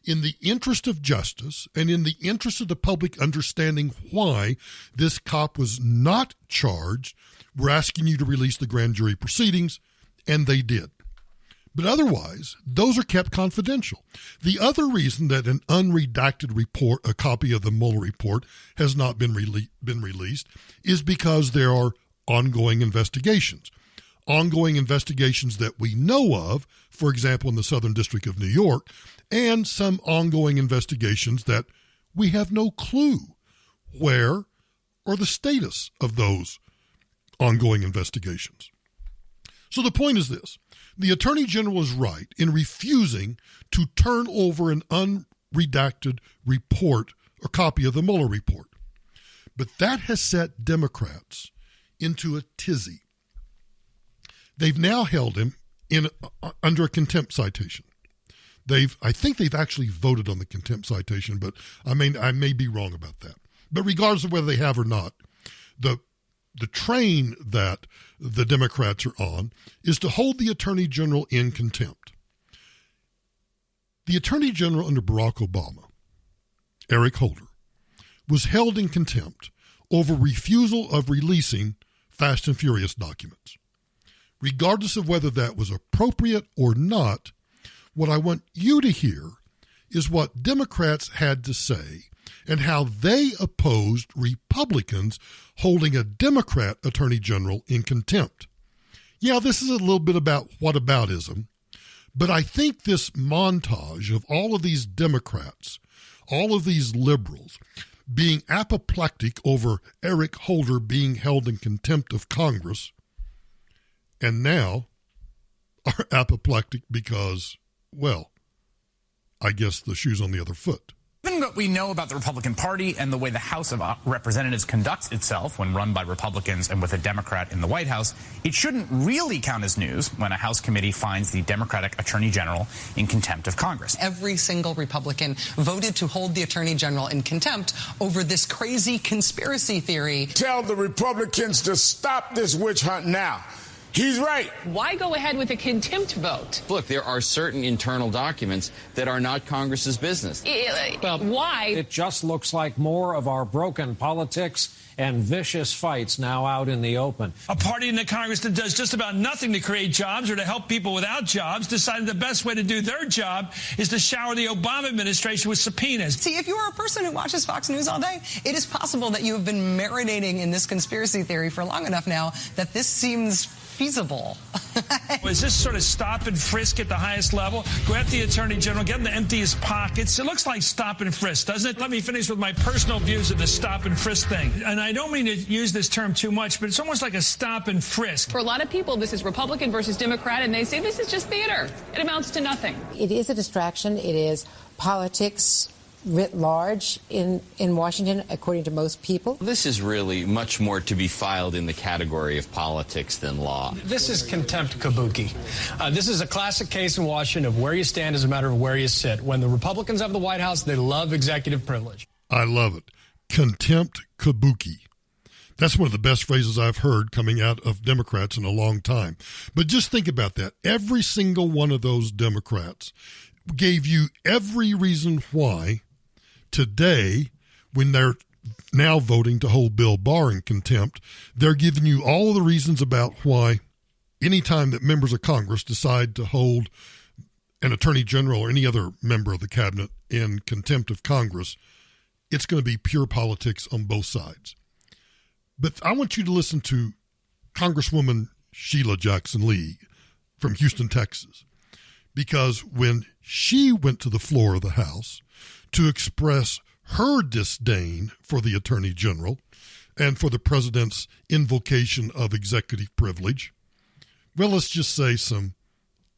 in the interest of justice and in the interest of the public understanding why this cop was not charged, we're asking you to release the grand jury proceedings, and they did. But otherwise, those are kept confidential. The other reason that an unredacted report, a copy of the Mueller report, has not been released is because there are ongoing investigations. Ongoing investigations that we know of, for example, in the Southern District of New York, and some ongoing investigations that we have no clue where or the status of those ongoing investigations. So the point is this. The Attorney General is right in refusing to turn over an unredacted report or copy of the Mueller report. But that has set Democrats into a tizzy. They've now held him under a contempt citation. I think they've actually voted on the contempt citation, but I may be wrong about that. But regardless of whether they have or not, the train that the Democrats are on is to hold the Attorney General in contempt. The Attorney General under Barack Obama, Eric Holder, was held in contempt over refusal of releasing Fast and Furious documents. Regardless of whether that was appropriate or not, what I want you to hear is what Democrats had to say and how they opposed Republicans holding a Democrat Attorney General in contempt. Yeah, this is a little bit about whataboutism, but I think this montage of all of these Democrats, all of these liberals, being apoplectic over Eric Holder being held in contempt of Congress, and now are apoplectic because, well, I guess the shoe's on the other foot. Given what we know about the Republican Party and the way the House of Representatives conducts itself when run by Republicans and with a Democrat in the White House, it shouldn't really count as news when a House committee finds the Democratic Attorney General in contempt of Congress. Every single Republican voted to hold the Attorney General in contempt over this crazy conspiracy theory. Tell the Republicans to stop this witch hunt now. He's right. Why go ahead with a contempt vote? Look, there are certain internal documents that are not Congress's business. Why? It just looks like more of our broken politics and vicious fights now out in the open. A party in the Congress that does just about nothing to create jobs or to help people without jobs decided the best way to do their job is to shower the Obama administration with subpoenas. See, if you are a person who watches Fox News all day, it is possible that you have been marinating in this conspiracy theory for long enough now that this seems feasible. Is this sort of stop and frisk at the highest level? Go after the Attorney General, get him to empty his pockets. It looks like stop and frisk, doesn't it? Let me finish with my personal views of the stop and frisk thing. And I don't mean to use this term too much, but it's almost like a stop and frisk. For a lot of people, this is Republican versus Democrat, and they say this is just theater. It amounts to nothing. It is a distraction. It is politics writ large in Washington, according to most people. This is really much more to be filed in the category of politics than law. This is contempt kabuki. This is a classic case in Washington of where you stand is a matter of where you sit. When the Republicans have the White House, they love executive privilege. I love it. Contempt kabuki. That's one of the best phrases I've heard coming out of Democrats in a long time. But just think about that. Every single one of those Democrats gave you every reason why today, when they're now voting to hold Bill Barr in contempt, they're giving you all the reasons about why anytime that members of Congress decide to hold an attorney general or any other member of the cabinet in contempt of Congress, it's going to be pure politics on both sides. But I want you to listen to Congresswoman Sheila Jackson Lee from Houston, Texas, because when she went to the floor of the House to express her disdain for the Attorney General and for the President's invocation of executive privilege, well, let's just say some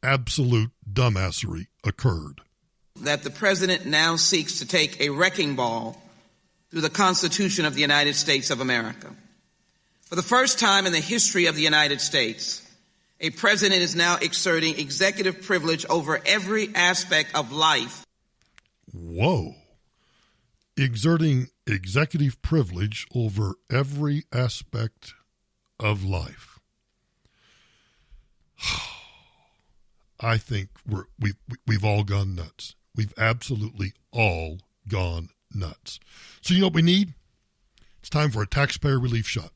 absolute dumbassery occurred. That the President now seeks to take a wrecking ball through the Constitution of the United States of America. For the first time in the history of the United States, a president is now exerting executive privilege over every aspect of life. Whoa. Exerting executive privilege over every aspect of life. I think we've all gone nuts. We've absolutely all gone nuts. So you know what we need? It's time for a taxpayer relief shot.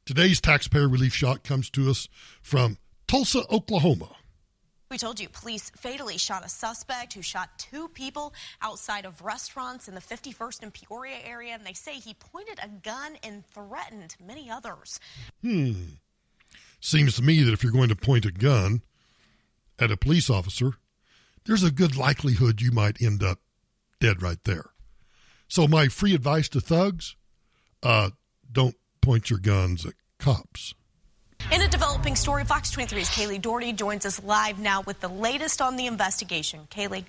Today's taxpayer relief shot comes to us from Tulsa, Oklahoma. We told you police fatally shot a suspect who shot 2 people outside of restaurants in the 51st and Peoria area, and they say he pointed a gun and threatened many others. Seems to me that if you're going to point a gun at a police officer, there's a good likelihood you might end up dead right there. So my free advice to thugs, don't point your guns at cops. In a developing story, Fox 23's Kaylee Doherty joins us live now with the latest on the investigation. Kaylee.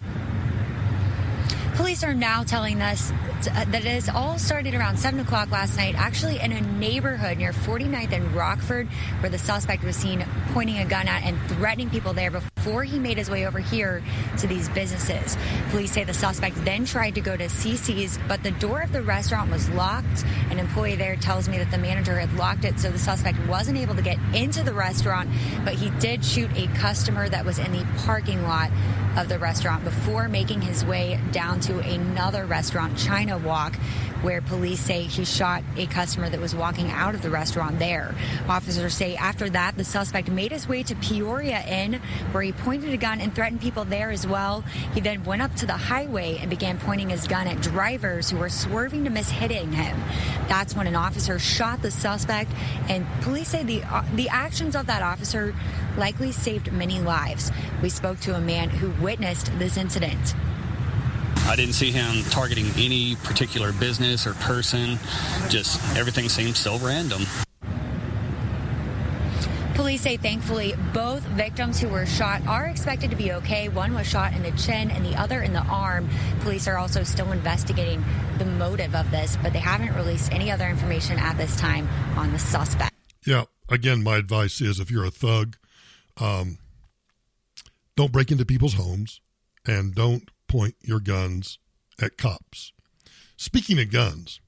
Police are now telling us that it has all started around 7 o'clock last night, actually in a neighborhood near 49th and Rockford, where the suspect was seen pointing a gun at and threatening people there before he made his way over here to these businesses. Police say the suspect then tried to go to CC's, but the door of the restaurant was locked. An employee there tells me that the manager had locked it, so the suspect wasn't able to get into the restaurant, but he did shoot a customer that was in the parking lot of the restaurant before making his way down to another restaurant, China Walk, where police say he shot a customer that was walking out of the restaurant there. Officers say after that, the suspect made his way to Peoria Inn, where he pointed a gun and threatened people there as well. He then went up to the highway and began pointing his gun at drivers who were swerving to miss hitting him. That's when an officer shot the suspect, and police say the actions of that officer likely saved many lives. We spoke to a man who witnessed this incident. I didn't see him targeting any particular business or person. Just everything seemed so random. Police say thankfully both victims who were shot are expected to be okay. One was shot in the chin and the other in the arm. Police are also still investigating the motive of this, but they haven't released any other information at this time on the suspect. Yeah, again, my advice is if you're a thug, don't break into people's homes and don't point your guns at cops. Speaking of guns,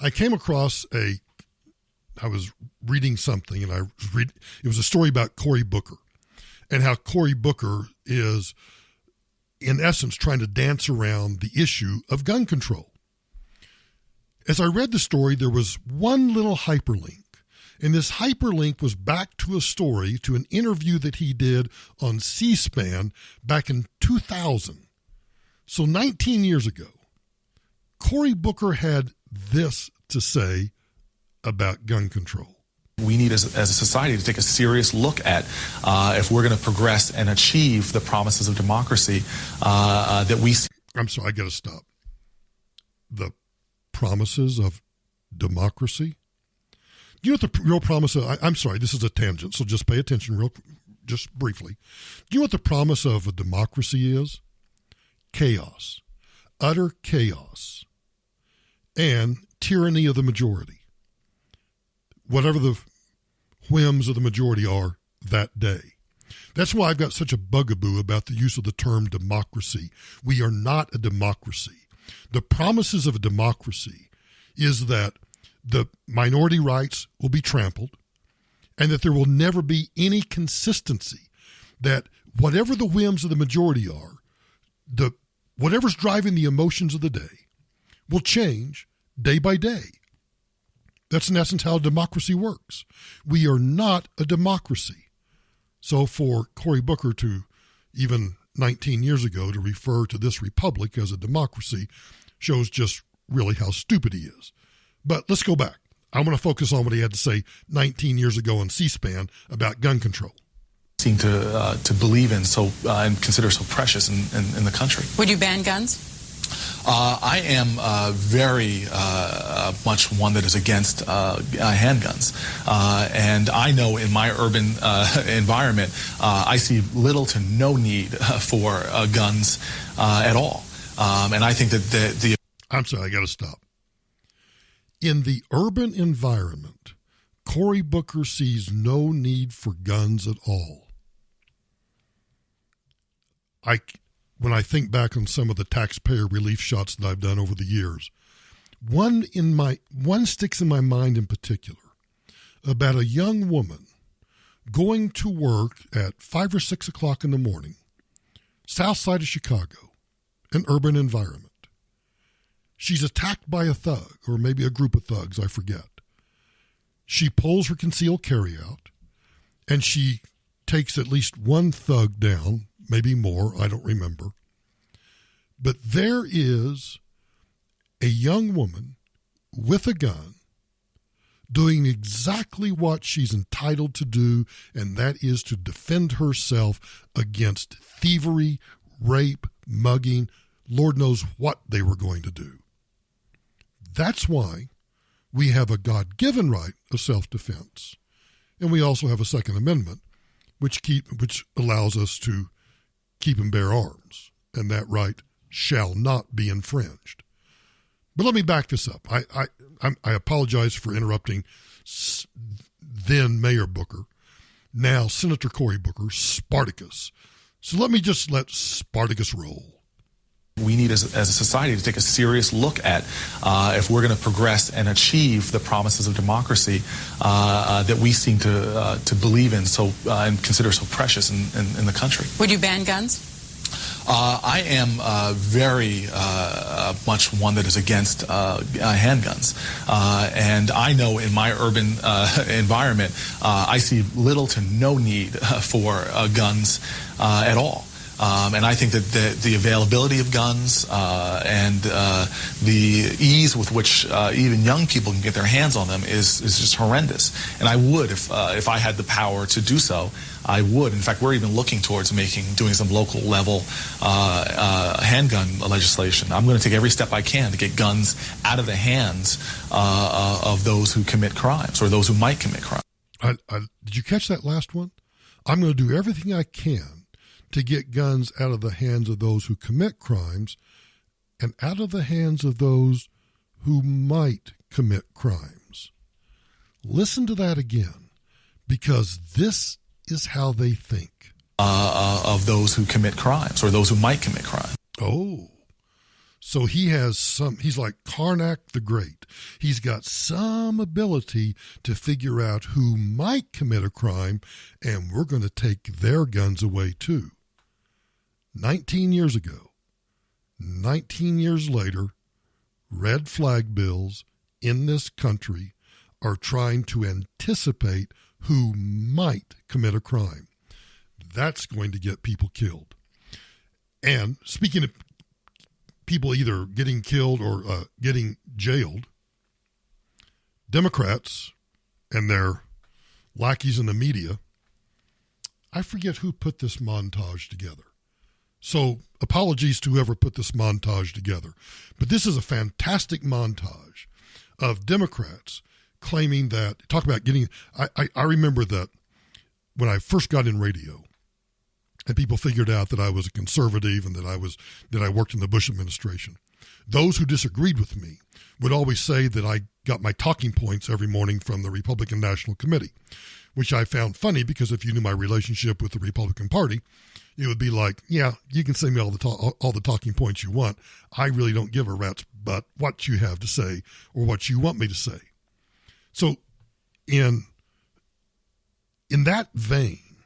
I came across I was reading something, and it was a story about Cory Booker and how Cory Booker is, in essence, trying to dance around the issue of gun control. As I read the story, there was one little hyperlink, and this hyperlink was back to a story, to an interview that he did on C-SPAN back in 2000. So 19 years ago, Cory Booker had this to say about gun control. We need, as a society, to take a serious look at if we're going to progress and achieve the promises of democracy that we see. I'm sorry, I got to stop. The promises of democracy? You know what the real promise of, I'm sorry, this is a tangent, so just pay attention just briefly. Do you know what the promise of a democracy is? Chaos, utter chaos, and tyranny of the majority. Whatever the whims of the majority are that day. That's why I've got such a bugaboo about the use of the term democracy. We are not a democracy. The promises of a democracy is that the minority rights will be trampled, and that there will never be any consistency, that whatever the whims of the majority are, whatever's driving the emotions of the day will change day by day. That's in essence how democracy works. We are not a democracy. So for Cory Booker to, even 19 years ago, to refer to this republic as a democracy shows just really how stupid he is. But let's go back. I want to focus on what he had to say 19 years ago on C-SPAN about gun control. Seem to believe in so and consider so precious in the country. Would you ban guns? I am very much one that is against handguns. And I know in my urban environment, I see little to no need for guns at all. And I think that I'm sorry, I got to stop. In the urban environment, Cory Booker sees no need for guns at all. When I think back on some of the taxpayer relief shots that I've done over the years, one sticks in my mind in particular about a young woman going to work at 5 or 6 o'clock in the morning, south side of Chicago, an urban environment. She's attacked by a thug, or maybe a group of thugs, I forget. She pulls her concealed carryout, and she takes at least one thug down, maybe more, I don't remember. But there is a young woman with a gun doing exactly what she's entitled to do, and that is to defend herself against thievery, rape, mugging, Lord knows what they were going to do. That's why we have a God-given right of self-defense, and we also have a Second Amendment, which allows us to keep and bear arms, and that right shall not be infringed. But let me back this up. I apologize for interrupting then Mayor Booker, now Senator Cory Booker, Spartacus. So let me just let Spartacus roll. we need as a society to take a serious look at if we're going to progress and achieve the promises of democracy that we seem to believe in and consider so precious in the country. Would you ban guns? I am very much one that is against handguns. And I know in my urban environment, I see little to no need for guns at all. And I think that the availability of guns and the ease with which even young people can get their hands on them is just horrendous. And I would, if I had the power to do so, I would. In fact, we're even looking towards doing some local level handgun legislation. I'm going to take every step I can to get guns out of the hands of those who commit crimes or those who might commit crimes. Did you catch that last one? I'm going to do everything I can to get guns out of the hands of those who commit crimes and out of the hands of those who might commit crimes. Listen to that again, because this is how they think. Of those who commit crimes or those who might commit crimes. Oh, so he's like Karnak the Great. He's got some ability to figure out who might commit a crime, and we're going to take their guns away too. 19 years ago, 19 years later, red flag bills in this country are trying to anticipate who might commit a crime. That's going to get people killed. And speaking of people either getting killed or getting jailed, Democrats and their lackeys in the media, I forget who put this montage together. So apologies to whoever put this montage together. But this is a fantastic montage of Democrats claiming that, talk about getting, I remember that when I first got in radio and people figured out that I was a conservative and that I worked in the Bush administration, those who disagreed with me would always say that I got my talking points every morning from the Republican National Committee, which I found funny because if you knew my relationship with the Republican Party, it would be like, yeah, you can send me all the talking points you want. I really don't give a rat's butt what you have to say or what you want me to say. So in that vein,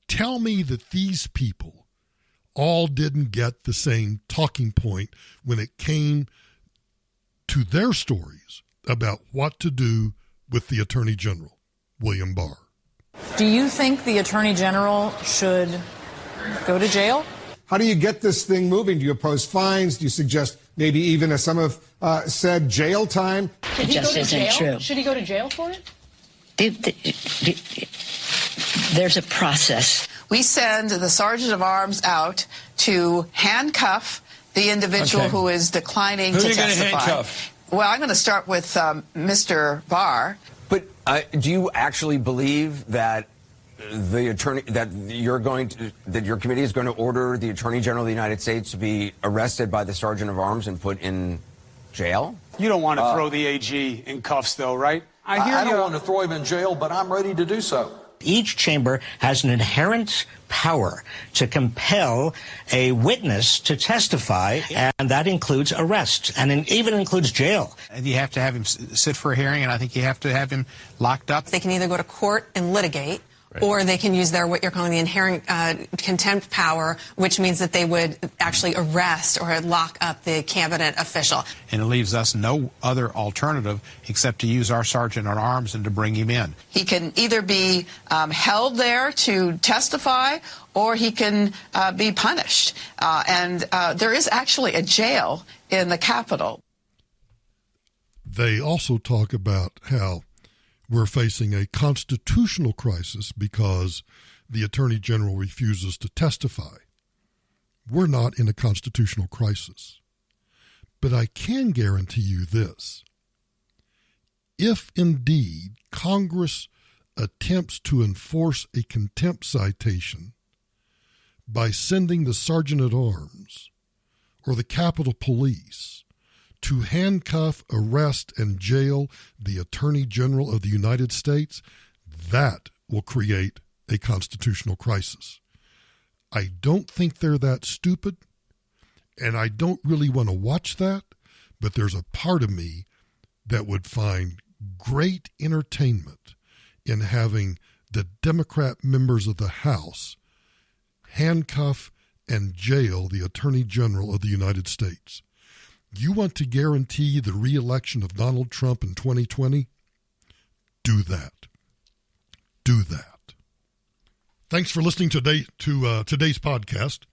tell me that these people all didn't get the same talking point when it came to their stories about what to do with the Attorney General, William Barr. Do you think the Attorney General should go to jail? How do you get this thing moving? Do you oppose fines? Do you suggest maybe even, as some have said, jail time? It just isn't true. Should he go to jail for it? There's a process. We send the Sergeant of Arms out to handcuff the individual who is declining to testify. Who are you going to handcuff? Well, I'm going to start with Mr. Barr. But do you actually believe that your committee is going to order the Attorney General of the United States to be arrested by the Sergeant of Arms and put in jail? You don't want to throw the AG in cuffs, though, right? I don't want to throw him in jail, but I'm ready to do so. Each chamber has an inherent power to compel a witness to testify, and that includes arrest, and even includes jail. And you have to have him sit for a hearing, and I think you have to have him locked up. They can either go to court and litigate, or they can use what you're calling the inherent contempt power, which means that they would actually arrest or lock up the cabinet official. And it leaves us no other alternative except to use our sergeant at arms and to bring him in. He can either be held there to testify, or he can be punished. And there is actually a jail in the Capitol. They also talk about how we're facing a constitutional crisis because the Attorney General refuses to testify. We're not in a constitutional crisis. But I can guarantee you this. If indeed Congress attempts to enforce a contempt citation by sending the Sergeant at Arms or the Capitol Police to handcuff, arrest, and jail the Attorney General of the United States, that will create a constitutional crisis. I don't think they're that stupid, and I don't really want to watch that, but there's a part of me that would find great entertainment in having the Democrat members of the House handcuff and jail the Attorney General of the United States. You want to guarantee the re-election of Donald Trump in 2020? Do that. Do that. Thanks for listening today to today's podcast.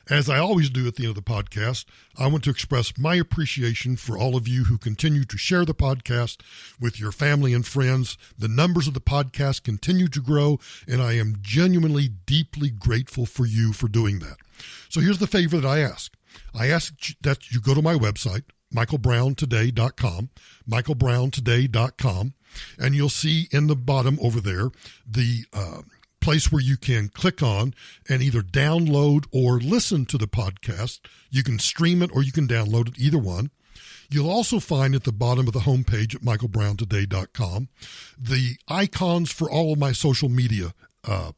As I always do at the end of the podcast, I want to express my appreciation for all of you who continue to share the podcast with your family and friends. The numbers of the podcast continue to grow, and I am genuinely, deeply grateful for you for doing that. So here's the favor that I ask. I ask that you go to my website, michaelbrowntoday.com, michaelbrowntoday.com, and you'll see in the bottom over there the place where you can click on and either download or listen to the podcast. You can stream it or you can download it, either one. You'll also find at the bottom of the homepage at michaelbrowntoday.com the icons for all of my social media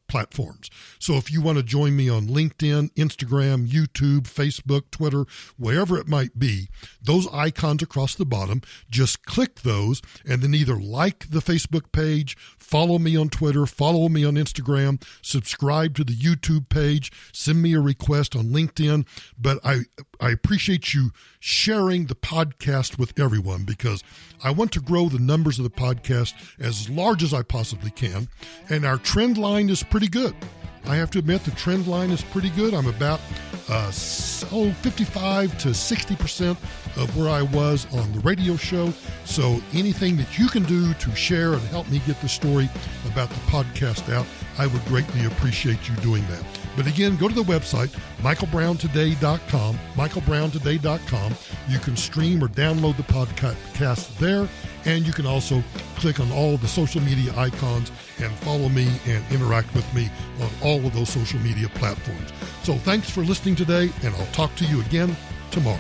platforms. So if you want to join me on LinkedIn, Instagram, YouTube, Facebook, Twitter, wherever it might be, those icons across the bottom, just click those and then either like the Facebook page, follow me on Twitter, follow me on Instagram, subscribe to the YouTube page, send me a request on LinkedIn. But I appreciate you sharing the podcast with everyone, because I want to grow the numbers of the podcast as large as I possibly can. And our trend line is pretty good. I have to admit, the trend line is pretty good. I'm about 55 to 60% of where I was on the radio show. So anything that you can do to share and help me get the story about the podcast out, I would greatly appreciate you doing that. But again, go to the website, michaelbrowntoday.com, michaelbrowntoday.com. You can stream or download the podcast there, and you can also click on all of the social media icons and follow me and interact with me on all of those social media platforms. So thanks for listening today, and I'll talk to you again tomorrow.